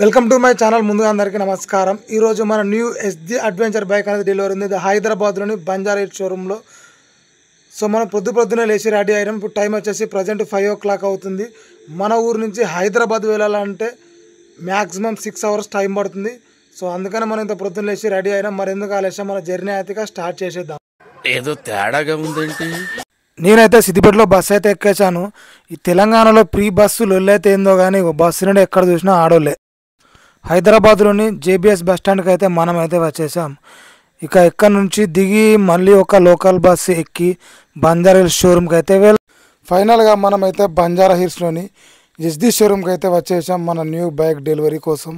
Welcome to my channel. ముందుగా అందరికీ నమస్కారం. ఈరోజు మన న్యూ ఎస్జీ అడ్వెంచర్ బైక్ అనేది డెలివరీ ఉంది. ఇది హైదరాబాద్లోని బంజారా హిల్స్ షోరూంలో. సో మనం పొద్దున్నే లేచి రెడీ అయినాం. ఇప్పుడు టైం వచ్చేసి ప్రజెంట్ 5 o'clock అవుతుంది. మన ఊరు నుంచి హైదరాబాద్ వెళ్ళాలంటే మ్యాక్సిమం 6 hours టైం పడుతుంది. సో అందుకని మనం ఇంత పొద్దున్న లేచి రెడీ అయినాం. మరి ఎందుకు ఆలస్యం, మన జర్నీ అయితే స్టార్ట్ చేసేద్దాం. ఏదో తేడాగా ఉందేంటి? నేనైతే సిద్దిపేటలో బస్సు అయితే ఎక్కేసాను. ఈ తెలంగాణలో ప్రీ బస్సు లొల్లైతే ఏందో కానీ బస్సు నుండి ఎక్కడ చూసినా ఆడోళ్ళే. హైదరాబాద్లోని జేబీఎస్ బస్ స్టాండ్కి అయితే మనం అయితే వచ్చేసాం. ఇక ఇక్కడ నుంచి దిగి మళ్ళీ ఒక లోకల్ బస్సు ఎక్కి బంజారా హిల్స్ షోరూమ్కి అయితే ఫైనల్గా మనం అయితే బంజారా హిల్స్లోని ఎస్జీ షోరూమ్కి అయితే వచ్చేసాం మన న్యూ బైక్ డెలివరీ కోసం.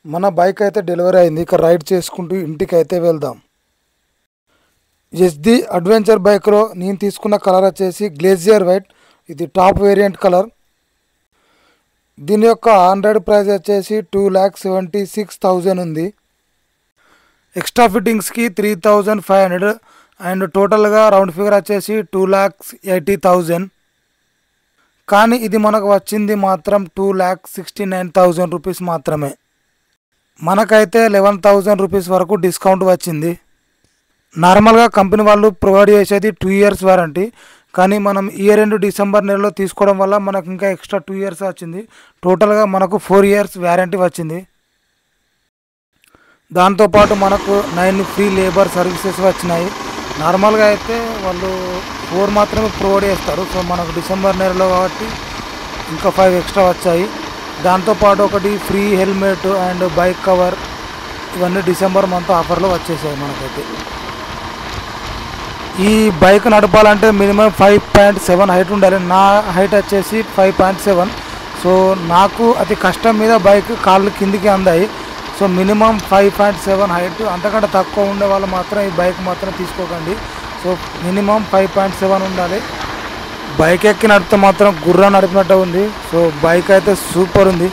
మన బైక్ అయితే డెలివరీ అయింది. ఇక రైడ్ చేసుకుంటూ ఇంటికి అయితే వెళ్దాం. ఎస్జీ అడ్వెంచర్ బైక్లో నేను తీసుకున్న కలర్ వచ్చేసి గ్లేజియర్ వైట్. ఇది టాప్ వేరియంట్ కలర్. దీని యొక్క ఆన్-రోడ్ ప్రైస్ వచ్చేసి 2,76,000 ఉంది. ఎక్స్ట్రా ఫిట్టింగ్స్కి 3,500 అండ్ టోటల్గా రౌండ్ ఫిగర్ వచ్చేసి 2,80,000. కానీ ఇది మనకు వచ్చింది మాత్రం 2,69,000 రూపీస్ మాత్రమే. మనకైతే 11,000 రూపీస్ వరకు డిస్కౌంట్ వచ్చింది. నార్మల్గా కంపెనీ వాళ్ళు ప్రొవైడ్ చేసేది 2 years వారంటీ, కానీ మనం ఇయర్ ఎండ్ డిసెంబర్ నెలలో తీసుకోవడం వల్ల మనకు ఇంకా ఎక్స్ట్రా 2 years వచ్చింది. టోటల్గా మనకు 4 years వ్యారంటీ వచ్చింది. దాంతోపాటు మనకు 9 ఫ్రీ లేబర్ సర్వీసెస్ వచ్చినాయి. నార్మల్గా అయితే వాళ్ళు 4 మాత్రమే ప్రొవైడ్ చేస్తారు. సో మనకు డిసెంబర్ నెలలో కాబట్టి ఇంకా 5 ఎక్స్ట్రా వచ్చాయి. దాంతోపాటు ఒకటి free helmet and bike cover, ఇవన్నీ డిసెంబర్ మంత్ ఆఫర్లో వచ్చేసాయి మనకైతే. ఈ బైక్ నడపాలంటే మినిమం 5.7 హైట్ ఉండాలి. నా హైట్ వచ్చేసి 5.7. సో నాకు అతి కష్టం మీద బైక్ కాళ్ళు కిందికి అందాయి. సో మినిమం 5.7 హైట్, అంతకంటే తక్కువ ఉండే వాళ్ళు మాత్రం ఈ బైక్ మాత్రం తీసుకోకండి. సో మినిమం 5.7 ఉండాలి. బైక్ ఎక్కి నడిపితే మాత్రం గుర్రా నడిపినట్టు ఉంది. సో బైక్ అయితే సూపర్ ఉంది.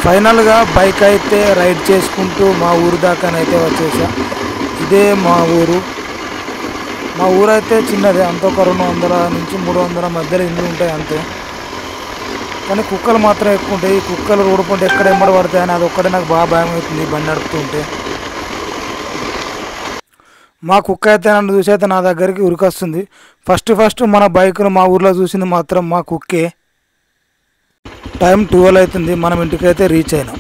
ఫైనల్గా బైక్ అయితే రైడ్ చేసుకుంటూ మా ఊరు దాకానైతే వచ్చేసా. ఇదే మా ఊరు. మా ఊరు అయితే చిన్నదే, అంత ఒక 200 నుంచి 300 మధ్యలో ఇల్లు ఉంటాయి అంతే. కానీ కుక్కలు మాత్రం ఎక్కువ ఉంటాయి. ఈ కుక్కలు రోడ్డు పంట ఎక్కడ ఎంబడి పడతాయని అది ఒక్కడే నాకు బాగా భయం అవుతుంది బండి నడుపుతూ ఉంటే. మా కుక్క అయితే నన్ను చూసి అయితే నా దగ్గరికి ఉరికొస్తుంది. ఫస్ట్ మన బైక్ను మా ఊర్లో చూసింది మాత్రం మా కుక్కే. టైం 12 అవుతుంది. మనం ఇంటికైతే రీచ్ అయినాం.